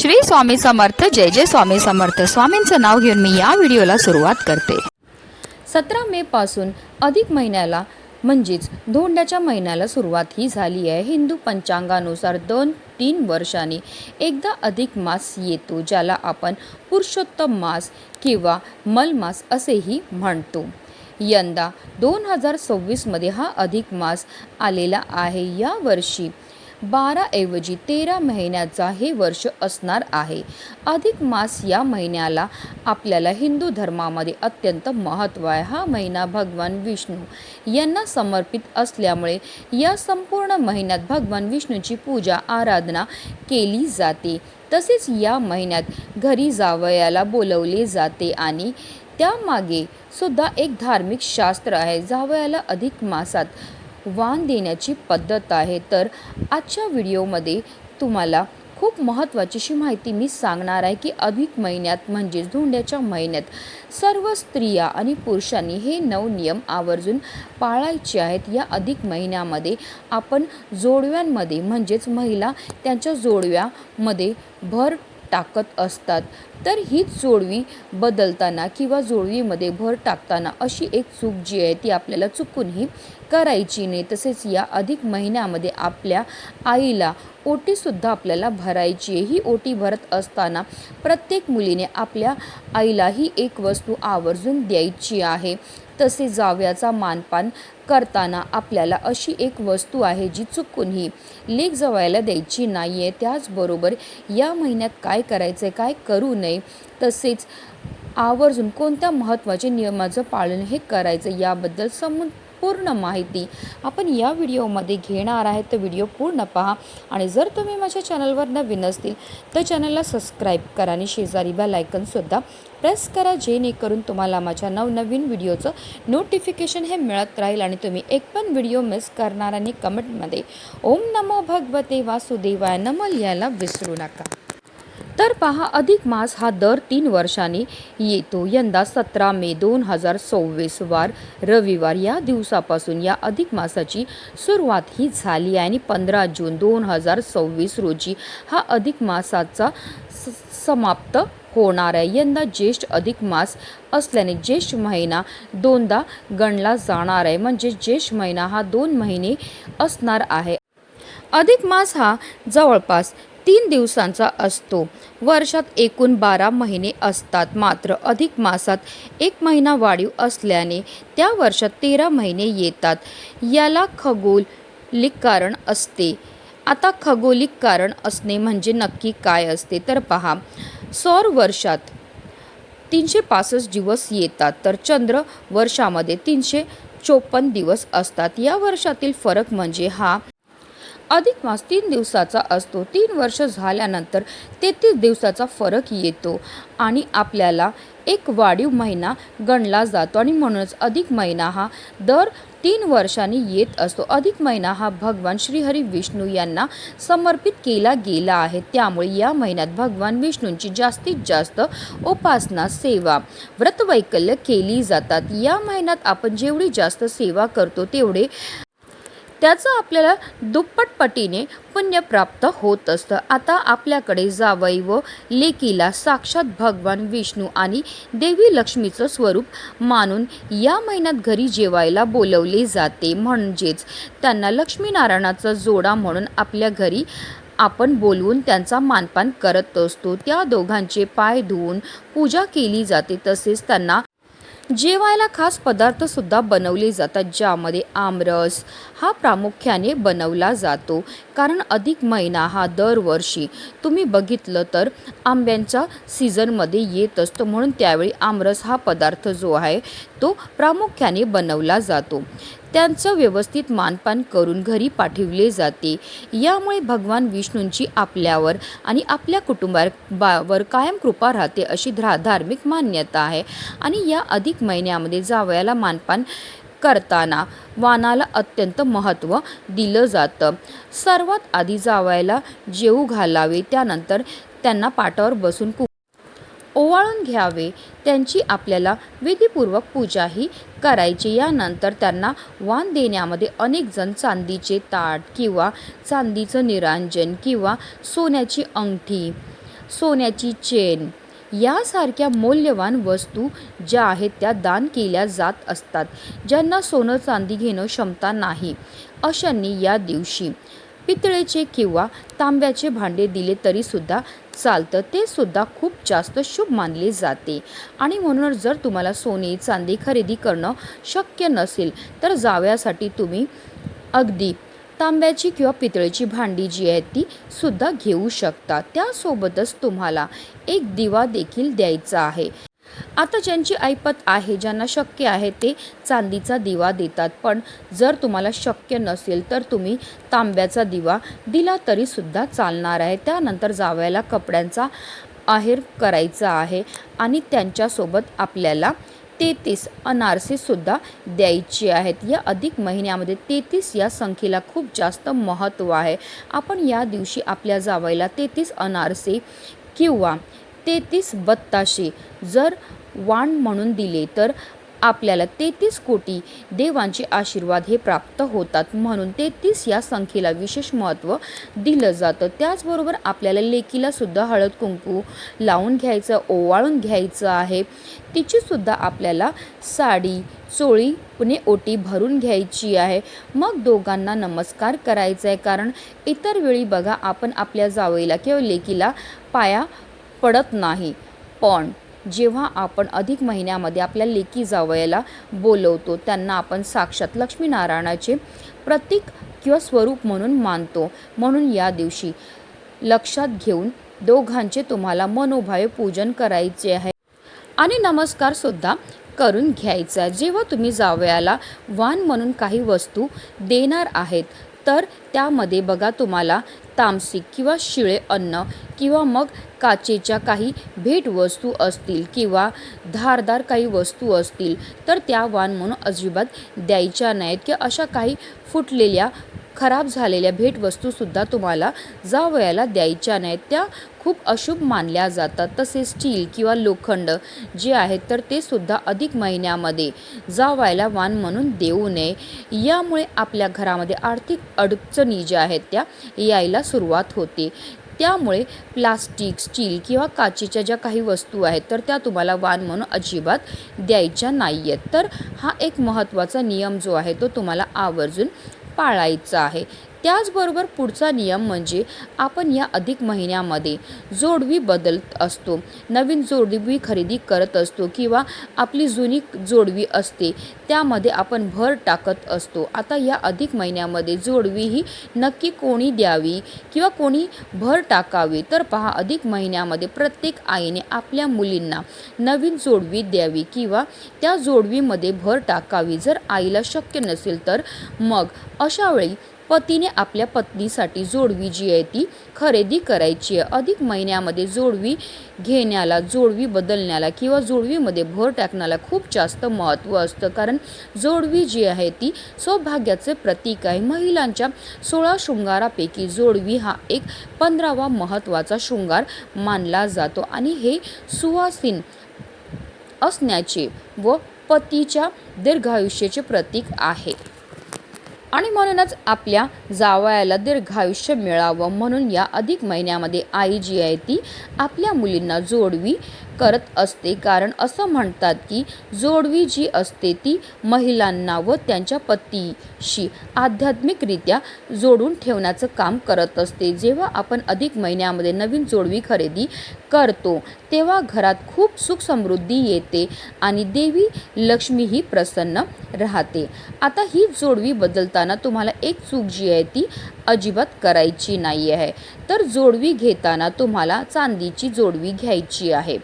श्री स्वामी समर्थ. जय जय स्वामी समर्थ. स्वामींचं नाव घेऊन मी या व्हिडिओला सुरुवात करते. 17 मे पासून अधिक महिन्याला म्हणजेच धोंड्याच्या महिन्याला सुरुवात ही झाली आहे. हिंदू पंचांगानुसार 2-3 वर्षांनी एकदा अधिक मास येतो, ज्याला आपण पुरुषोत्तम मास किंवा मलमास असेही म्हणतो. यंदा 2026 मध्ये हा अधिक मास आलेला आहे. या वर्षी 12 ऐवजी 13 महिन्याचा हे वर्ष असणार आहे. अधिक मास या महिन्याला आपल्याला हिंदू धर्मामध्ये अत्यंत महत्त्व आहे. हा महिना भगवान विष्णू यांना समर्पित असल्यामुळे या संपूर्ण महिन्यात भगवान विष्णूची पूजा आराधना केली जाते. तसेच या महिन्यात घरी जावयाला बोलवले जाते आणि त्यामागे सुद्धा एक धार्मिक शास्त्र आहे. जावयाला अधिक मासात वाण देण्याची पद्धत आहे. तर आजच्या व्हिडिओमध्ये तुम्हाला खूप महत्त्वाची अशी माहिती मी सांगणार आहे की अधिक महिन्यात म्हणजेच धोंड्याच्या महिन्यात सर्व स्त्रिया आणि पुरुषांनी हे 9 नियम आवर्जून पाळायचे आहेत. या अधिक महिन्यामध्ये आपण जोडव्यांमध्ये म्हणजेच महिला त्यांच्या जोडव्यामध्ये भर टाकत असतात. तर हीच जोडवी बदलताना किंवा जोडवीमध्ये भर टाकताना अशी एक चूक जी आहे ती आपल्याला चुकूनही करायची नाही. तसेच या अधिक महिन्यामध्ये आपल्या आईला ओटीसुद्धा आपल्याला भरायची आहे. ही ओटी भरत असताना प्रत्येक मुलीने आपल्या आईला ही एक वस्तू आवर्जून द्यायची आहे. तसे जावयाचा मानपान करताना आपल्याला अशी एक वस्तू आहे जी चुकूनही लेक जावयाला द्यायची नाही आहे. त्याचबरोबर या महिन्यात काय करायचं आहे, काय करू नये, तसेच आवर्जून कोणत्या महत्त्वाच्या नियमाचं पालन हे करायचं याबद्दल संपूर्ण माहिती आपण या व्हिडिओमध्ये घेणार आहे. तर व्हिडिओ पूर्ण पहा आणि जर तुम्ही माझ्या चॅनलवर नवीन असतील तर चॅनलला सबस्क्राईब करा आणि शेजारी बेल आयकॉनसुद्धा प्रेस करा, जेणेकरून तुम्हाला माझ्या नवनवीन व्हिडिओचं नोटिफिकेशन हे मिळत राहील आणि तुम्ही एक पण व्हिडिओ मिस करणार आणि कमेंटमध्ये ओम नमो भगवते वासुदेवाय नमः लिहायला विसरू नका. तर पहा, अधिक मास हा दर 3 वर्षांनी येतो. यंदा 17 मे 2026 वार रविवार या दिवसापासून या अधिक मासाची सुरुवात ही झाली आहे आणि 15 जून 2026 रोजी हा अधिक मासाचा समाप्त होणार आहे. यंदा ज्येष्ठ अधिक मास असल्याने ज्येष्ठ महिना दोनदा गणला जाणार आहे. म्हणजे ज्येष्ठ महिना हा 2 महिने असणार आहे. अधिक मास हा जवळपास 3 दिवसांचा असतो. वर्षात एकूण 12 महिने असतात. मात्र अधिक मासात 1 महिना वाढीव असल्याने त्या वर्षात 13 महिने येतात. याला खगोलिक कारण असते. आता खगोलिक कारण असणे म्हणजे नक्की काय असते तर पहा, सौर वर्षात 365 दिवस येतात तर चंद्र वर्षामध्ये 354 दिवस असतात. या वर्षातील फरक म्हणजे हा अधिक मास 3 दिवसाचा असतो. 3 वर्ष झाल्यानंतर 33 दिवसाचा फरक येतो आणि आपल्याला एक वाढीव महिना गणला जातो आणि म्हणूनच अधिक महिना हा दर 3 वर्षांनी येत असतो. अधिक महिना हा भगवान श्रीहरी विष्णू यांना समर्पित केला गेला आहे. त्यामुळे या महिन्यात भगवान विष्णूंची जास्तीत जास्त उपासना, सेवा, व्रतवैकल्य केली जातात. या महिन्यात आपण जेवढी जास्त सेवा करतो तेवढे त्याचं आपल्याला दुप्पट पटीने पुण्य प्राप्त होत असतं. आता आपल्याकडे जावई व लेकीला साक्षात भगवान विष्णू आणि देवी लक्ष्मीचं स्वरूप मानून या महिन्यात घरी जेवायला बोलवले जाते. म्हणजेच त्यांना लक्ष्मीनारायणाचा जोडा म्हणून आपल्या घरी आपण बोलवून त्यांचा मानपान करत असतो. त्या दोघांचे पाय धुवून पूजा केली जाते. तसेच त्यांना जेवायला खास पदार्थसुद्धा बनवले जातात, ज्यामध्ये आमरस हा प्रामुख्याने बनवला जातो. कारण अधिक महिना हा दरवर्षी तुम्ही बघितलं तर आंब्यांच्या सीझनमध्ये येत असतो. म्हणून त्यावेळी आमरस हा पदार्थ जो आहे तो प्रामुख्याने बनवला जातो. त्यांचं व्यवस्थित मानपान करून घरी पाठविले जाते. यामुळे भगवान विष्णूंची आपल्यावर आणि आपल्या कुटुंबावर कायम कृपा राहते अशी धार्मिक मान्यता आहे. आणि या अधिक महिन्यामध्ये जावयाला मानपान करताना वाणाला अत्यंत महत्त्व दिलं जातं. सर्वात आधी जावयाला जेवू घालावे, त्यानंतर त्यांना पाटावर बसून ओवाळून घ्यावे, त्यांची आपल्याला विधिपूर्वक पूजाही करायची. यानंतर त्यांना वाण देण्यामध्ये अनेक जण चांदीचे ताट किंवा चांदीचं निरांजन किंवा सोन्याची अंगठी, सोन्याची चेन यासारख्या मौल्यवान वस्तू ज्या आहेत त्या दान केल्या जात असतात. ज्यांना सोनं चांदी घेणं क्षमता नाही अशांनी या दिवशी पितळेचे किंवा तांब्याचे भांडे दिले तरीसुद्धा चालतं. ते सुद्धा खूप जास्त शुभ मानले जाते. आणि म्हणूनच जर तुम्हाला सोने चांदी खरेदी करणं शक्य नसेल तर जावयासाठी तुम्ही अगदी तांब्याची किंवा पितळेची भांडी जी आहेत ती सुद्धा घेऊ शकता. त्यासोबतच तुम्हाला एक दिवा देखील द्यायचा आहे. आता ज्यांची ऐपत आहे, ज्यांना शक्य आहे ते चांदीचा दिवा देतात, पण जर तुम्हाला शक्य नसेल तर तुम्ही तांब्याचा दिवा दिला तरीसुद्धा चालणार आहे. त्यानंतर जावयाला कपड्यांचा आहेर करायचा आहे आणि त्यांच्यासोबत आपल्याला 33 अनारसेसुद्धा द्यायचे आहेत. या अधिक महिन्यामध्ये 33 या संख्येला खूप जास्त महत्त्व आहे. आपण या दिवशी आपल्या जावयाला 33 अनारसे किंवा 33 बत्ताशे जर वाण म्हणून दिले तर आपल्याला 33 कोटी देवांचे आशीर्वाद हे प्राप्त होतात. म्हणून 33 या संख्येला विशेष महत्त्व दिलं जातं. त्याचबरोबर आपल्याला लेकीला सुद्धा हळद कुंकू लावून घ्यायचं, ओवाळून घ्यायचं आहे. तिचीसुद्धा आपल्याला साडी चोळीने ओटी भरून घ्यायची आहे. मग दोघांना नमस्कार करायचा आहे, कारण इतर वेळी बघा आपण आपल्या जावईला किंवा लेकीला पाया पडत नाही, पण जेव्हा आपण अधिक महिन्यामध्ये आपल्या लेकी जावयाला बोलवतो त्यांना आपण साक्षात लक्ष्मीनारायणाचे प्रतीक किंवा स्वरूप म्हणून मानतो. म्हणून या दिवशी लक्षात घेऊन दोघांचे तुम्हाला मनोभावे पूजन करायचे आहे आणि नमस्कारसुद्धा करून घ्यायचा. जेव्हा तुम्ही जावयाला वाण म्हणून काही वस्तू देणार आहेत तर त्यामध्ये बघा तुम्हाला तामसिक किंवा शिळे अन्न किंवा मग काचेच्या काही भेटवस्तू असतील किंवा धारदार काही वस्तू असतील तर त्या वाण म्हणून अजिबात द्यायच्या नाहीत. किंवा अशा काही फुटलेल्या खराब झालेल्या भेटवस्तूसुद्धा तुम्हाला जावयाला द्यायच्या नाहीत. त्या खूप अशुभ मानल्या जातात. तसेच स्टील किंवा लोखंड जे आहेत तर ते सुद्धा अधिक महिन्यामध्ये जावयाला वाण म्हणून देऊ नये. यामुळे आपल्या घरामध्ये आर्थिक अडचणी ज्या आहेत त्या यायला सुरुवात होते. त्यामुळे प्लास्टिक, स्टील किंवा काचेच्या ज्या काही वस्तू आहेत तर त्या तुम्हाला वाण म्हणून अजिबात द्यायच्या नाही आहेत. तर हा एक महत्त्वाचा नियम जो आहे तो तुम्हाला आवर्जून पाळायचा आहे. त्याचबरोबर पुढचा नियम म्हणजे आपण या अधिक महिन्यामध्ये जोडवी बदलत असतो, नवीन जोडवी खरेदी करत असतो किंवा आपली जुनी जोडवी असते त्यामध्ये आपण भर टाकत असतो. आता या अधिक महिन्यामध्ये जोडवी ही नक्की कोणी द्यावी किंवा कोणी भर टाकावी तर पहा, अधिक महिन्यामध्ये प्रत्येक आईने आपल्या मुलींना नवीन जोडवी द्यावी किंवा त्या जोडवीमध्ये भर टाकावी. जर आईला शक्य नसेल तर मग अशा वेळी पतीने आपल्या पत्नीसाठी जोडवी जी आहे ती खरेदी करायची आहे. अधिक महिन्यामध्ये जोडवी घेण्याला, जोडवी बदलण्याला किंवा जोडवीमध्ये भर टाकण्याला खूप जास्त महत्त्व असतं, कारण जोडवी जी आहे ती सौभाग्याचे प्रतीक आहे. महिलांच्या 16 शृंगारापैकी जोडवी हा एक 15वा महत्त्वाचा शृंगार मानला जातो आणि हे सुवासीन असण्याचे व पतीच्या दीर्घायुष्याचे प्रतीक आहे. आणि म्हणूनच आपल्या जावयाला दीर्घायुष्य मिळावं म्हणून या अधिक महिन्यामध्ये आई जी आहे ती आपल्या मुलींना जोडवी करत असते. कारण असं म्हणतात की जोडवी जी असते ती महिलांना व त्यांच्या पतीशी आध्यात्मिकरित्या जोडून ठेवण्याचं काम करत असते. जेव्हा आपण अधिक महिन्यामध्ये नवीन जोडवी खरेदी करतो तेव्हा घरात खूप सुख समृद्धी येते आणि देवी लक्ष्मी ही प्रसन्न राहते. आता ही जोडवी बदलताना तुम्हाला एक चूक जी आहे ती अजिबात करायची नाही आहे. तर जोडवी घेताना तुम्हाला चांदीची जोडवी घ्यायची आहे.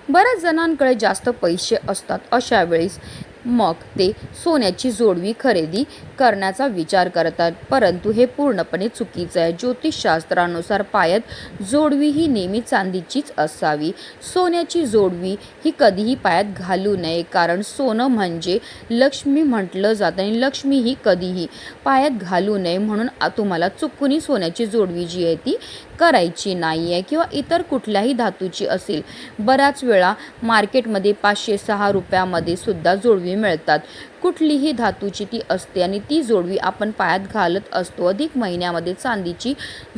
बऱ्याच जणांकडे जास्त पैसे असतात, अशा वेळेस मग ते सोन्याची जोडवी खरेदी करण्याचा विचार करतात, परंतु हे पूर्णपणे चुकीचं आहे. ज्योतिषशास्त्रानुसार पायात जोडवी ही नेहमी चांदीचीच असावी. सोन्याची जोडवी ही कधीही पायात घालू नये, कारण सोनं म्हणजे लक्ष्मी म्हटलं जातं आणि लक्ष्मी ही कधीही पायात घालू नये. म्हणून तुम्हाला चुकूनही सोन्याची जोडवी जी आहे ती करायची नाही आहे किंवा इतर कुठल्याही धातूची असेल. बऱ्याच वेळा मार्केटमध्ये 500-600 रुपयामध्ये सुद्धा जोडवी मिळतात. कुठलीही धातूची ती असते आणि ती जोडवी आपण पायात घालत असतो. अधिक महिन्यामध्ये चांदीची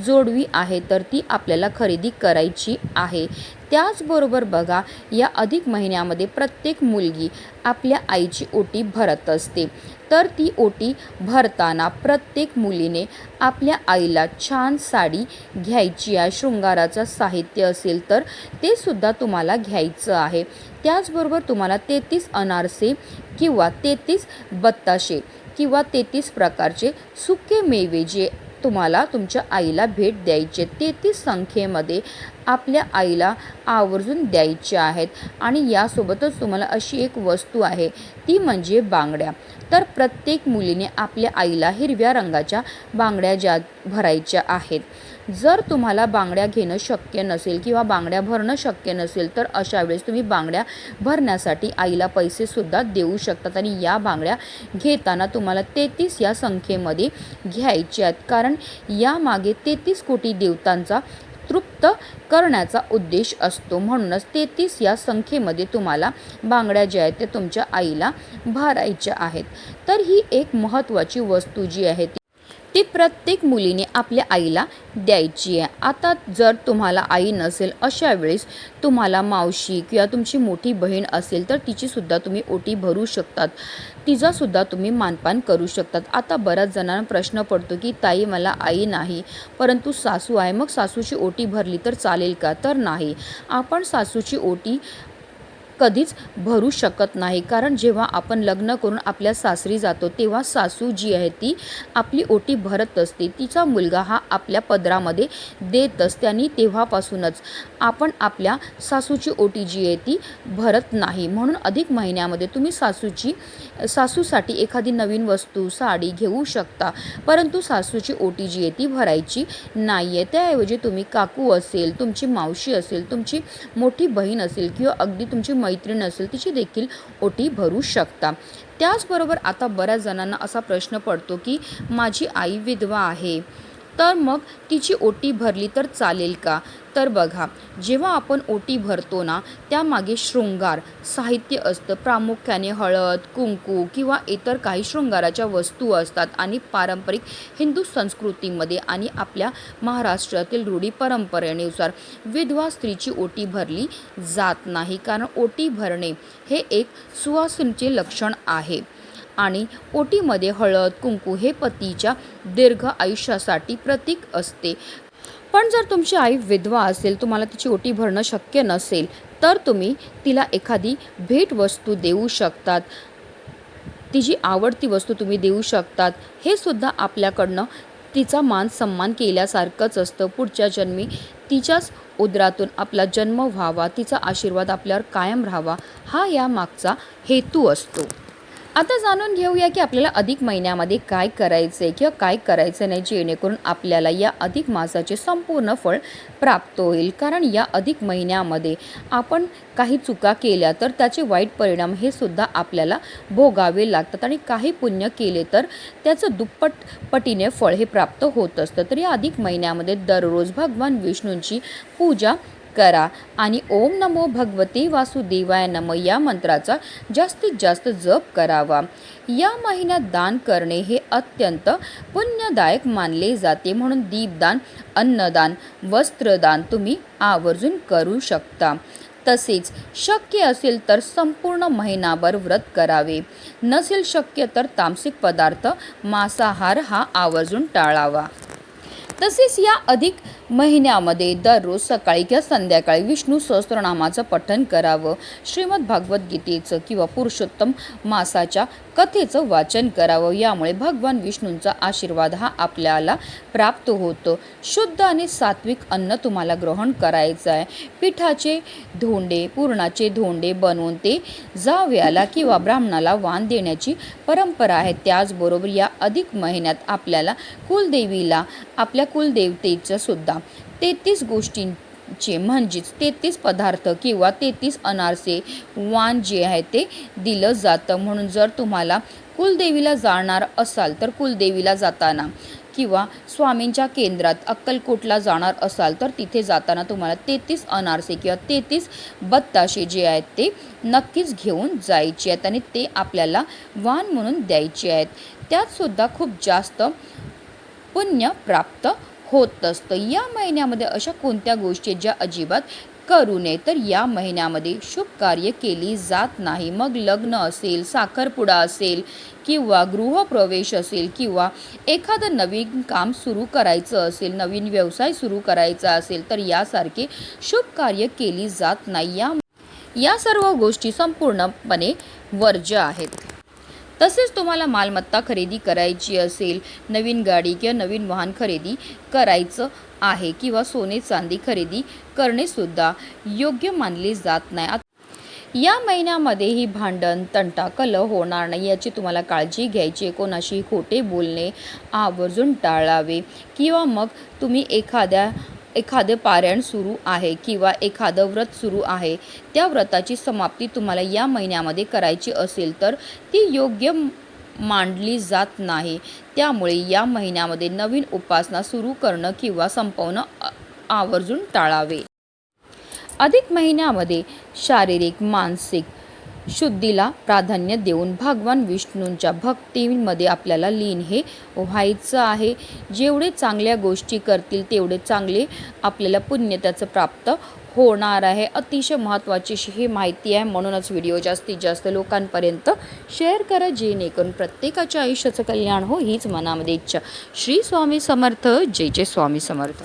जोडवी आहे तर ती आपल्याला खरेदी करायची आहे. त्याचबरोबर बघा, या अधिक महिन्यामध्ये प्रत्येक मुलगी आपल्या आईची ओटी भरत असते. तर ती ओटी भरताना प्रत्येक मुलीने आपल्या आईला छान साडी घ्यायची आहे. शृंगाराचं साहित्य असेल तर ते सुद्धा तुम्हाला घ्यायचं आहे. त्याचबरोबर तुम्हाला 33 अनारसे किंवा 33 बत्ताशे किंवा 33 प्रकारचे सुके मेवे जे तुम्हाला तुमच्या आईला भेट द्यायचे 33 संख्येमध्ये आपल्या आईला आवर्जून द्यायचे आहेत. आणि यासोबतच तुम्हाला अशी एक वस्तू आहे ती म्हणजे बांगड्या. तर प्रत्येक मुलीने आपल्या आईला हिरव्या रंगाच्या बांगड्या ज्या भरायच्या आहेत. जर तुम्हाला बांगड्या घेणं शक्य नसेल किंवा बांगड्या भरणं शक्य नसेल तर अशा वेळेस तुम्ही बांगड्या भरण्यासाठी आईला पैसेसुद्धा देऊ शकतात. आणि या बांगड्या घेताना तुम्हाला 33 या संख्येमध्ये घ्यायच्या आहेत, कारण यामागे 33 कोटी देवतांचा तृप्त करण्याचा उद्देश असतो. म्हणूनच 33 या संख्येमध्ये तुम्हाला बांगड्या ज्या आहेत त्या तुमच्या आईला भरायच्या आहेत. तर ही एक महत्त्वाची वस्तू जी आहे ती प्रत्येक मुलीने आपल्या आईला द्यायची आहे. आता जर तुम्हाला आई नसेल अशा वेळेस तुम्हाला मावशी किंवा तुमची मोठी बहीण असेल तर तिचीसुद्धा तुम्ही ओटी भरू शकतात. तिचासुद्धा तुम्ही मानपान करू शकतात. आता बऱ्याच जणांना प्रश्न पडतो की ताई मला आई नाही परंतु सासू आहे, मग सासूची ओटी भरली तर चालेल का? तर नाही, आपण सासूची ओटी कधीच भरू शकत नाही. कारण जेव्हा आपण लग्न करून आपल्या सासरी जातो तेव्हा सासू जी आहे ती आपली ओटी भरत असते. तिचा मुलगा हा आपल्या पदरामध्ये देत असते आणि तेव्हापासूनच आपण आपल्या सासूची ओटी जी आहे ती भरत नाही. म्हणून अधिक महिन्यामध्ये तुम्ही सासूसाठी एखादी नवीन वस्तू साडी घेऊ शकता, परंतु सासूची ओटी जी आहे ती भरायची नाही आहे. त्याऐवजी तुम्ही काकू असेल, तुमची मावशी असेल, तुमची मोठी बहीण असेल किंवा अगदी तुमची मैत्रीण असेल तिची देखील ओटी भरू शकता. त्याचबरोबर आता बऱ्याच जणांना असा प्रश्न पडतो की माझी आई विधवा आहे तर मग तिची ओटी भरली तर चालेल का? तर बघा, जेव्हा आपण ओटी भरतो ना त्यामागे शृंगार साहित्य असतं. प्रामुख्याने हळद, कुंकू किंवा इतर काही शृंगाराच्या वस्तू असतात. आणि पारंपरिक हिंदू संस्कृतीमध्ये आणि आपल्या महाराष्ट्रातील रूढी परंपरेनुसार विधवा स्त्रीची ओटी भरली जात नाही, कारण ओटी भरणे हे एक सुवासिनीचे लक्षण आहे. आणि ओटीमध्ये हळद कुंकू हे पतीच्या दीर्घ आयुष्यासाठी प्रतीक असते. पण जर तुमची आई विधवा असेल, तुम्हाला तिची ओटी भरणं शक्य नसेल तर तुम्ही तिला एखादी भेटवस्तू देऊ शकतात. तिची आवडती वस्तू तुम्ही देऊ शकतात. हे सुद्धा आपल्याकडनं तिचा मान सन्मान केल्यासारखंच असतं. पुढच्या जन्मी तिच्याच उदरातून आपला जन्म व्हावा, तिचा आशीर्वाद आपल्यावर कायम राहावा, हा या मागचा हेतू असतो. आता जाणून घेऊया की आपल्याला अधिक महिन्यामध्ये काय करायचं आहे किंवा काय करायचं नाही, जेणेकरून आपल्याला या अधिक मासाचे संपूर्ण फळ प्राप्त होईल. कारण या अधिक महिन्यामध्ये आपण काही चुका केल्या तर त्याचे वाईट परिणाम हे सुद्धा आपल्याला भोगावे लागतात. आणि काही पुण्य केले तर त्याचं दुप्पट पटीने फळ हे प्राप्त होत असतं. तर या अधिक महिन्यामध्ये दररोज भगवान विष्णूंची पूजा करा आणि ओम नमो भगवते वासुदेवाय नमः या मंत्राचा जास्तीत जास्त जप करावा. या महिन्यात दान करणे हे अत्यंत पुण्यदायक मानले जाते. म्हणून दीपदान, अन्नदान, वस्त्रदान तुम्ही आवर्जून करू शकता. तसेच शक्य असेल तर संपूर्ण महिनाभर व्रत करावे. नसेल शक्य तर तामसिक पदार्थ, मांसाहार हा आवर्जून टाळावा. तसेच या अधिक महिन्यामध्ये दररोज सकाळी किंवा संध्याकाळी विष्णू सहस्त्रनामाचं पठण करावं. श्रीमद भागवद्गीतेचं किंवा पुरुषोत्तम मासाच्या कथेचं वाचन करावं. यामुळे भगवान विष्णूंचा आशीर्वाद हा आपल्याला प्राप्त होतो. शुद्ध आणि सात्विक अन्न तुम्हाला ग्रहण करायचं आहे. पिठाचे धोंडे, पुरणाचे धोंडे बनवून ते जावयाला किंवा ब्राह्मणाला वाण देण्याची परंपरा आहे. त्याचबरोबर या अधिक महिन्यात आपल्याला कुलदेवीला, आपल्या कुलदेवतेचं सुद्धा 33 गोष्टींचे म्हणजेच 33 पदार्थ किंवा 33 अनारसे वाण जे आहे ते दिलं जातं. म्हणून जर तुम्हाला कुलदेवीला जाणार असाल तर कुलदेवीला जाताना किंवा स्वामींच्या केंद्रात अक्कलकोटला जाणार असाल तर तिथे जाताना तुम्हाला 33 अनारसे किंवा 33 बत्ताशे जे आहेत ते नक्कीच घेऊन जायचे आहेत आणि ते आपल्याला वाण म्हणून द्यायचे आहेत. त्यातसुद्धा खूप जास्त पुण्य प्राप्त होत असतं. या महिन्यामध्ये अशा कोणत्या गोष्टी ज्या अजिबात करू नये, तर या महिन्यामध्ये शुभ कार्य केली जात नाही. मग लग्न असेल, साखरपुडा असेल किंवा गृहप्रवेश असेल किंवा एखादं नवीन काम सुरू करायचं असेल, नवीन व्यवसाय सुरू करायचा असेल तर यासारखे शुभ कार्य केली जात नाही. या सर्व गोष्टी संपूर्णपणे वर्ज्य आहेत. तसेच तुम्हाला मालमत्ता खरेदी करायची असेल, नवीन गाडी किंवा नवीन वाहन खरेदी करायचं आहे किंवा सोने चांदी खरेदी करणेसुद्धा योग्य मानले जात नाही. या महिन्यामध्ये ही भांडण, तंटा, कलह होणार नाही याची तुम्हाला काळजी घ्यायची. कोणाशी खोटे बोलणे आवर्जून टाळावे किंवा मग तुम्ही एखादे पारायण सुरू आहे किंवा एखादं व्रत सुरू आहे, त्या व्रताची समाप्ती तुम्हाला या महिन्यामध्ये करायची असेल तर ती योग्य मांडली जात नाही. त्यामुळे या महिन्यामध्ये नवीन उपासना सुरू करणं किंवा संपवणं आवर्जून टाळावे. अधिक महिन्यामध्ये शारीरिक, मानसिक शुद्धीला प्राधान्य देऊन भगवान विष्णूंच्या भक्तीमध्ये आपल्याला लीन हे व्हायचं आहे. जेवढे चांगल्या गोष्टी करतील तेवढे चांगले आपल्याला पुण्य त्याचं प्राप्त होणार आहे. अतिशय महत्त्वाची ही माहिती आहे, म्हणूनच व्हिडिओ जास्तीत जास्त लोकांपर्यंत शेअर करा, जेणेकरून प्रत्येकाच्या आयुष्याचं कल्याण हो हीच मनामध्ये इच्छा. श्री स्वामी समर्थ. जय जय स्वामी समर्थ.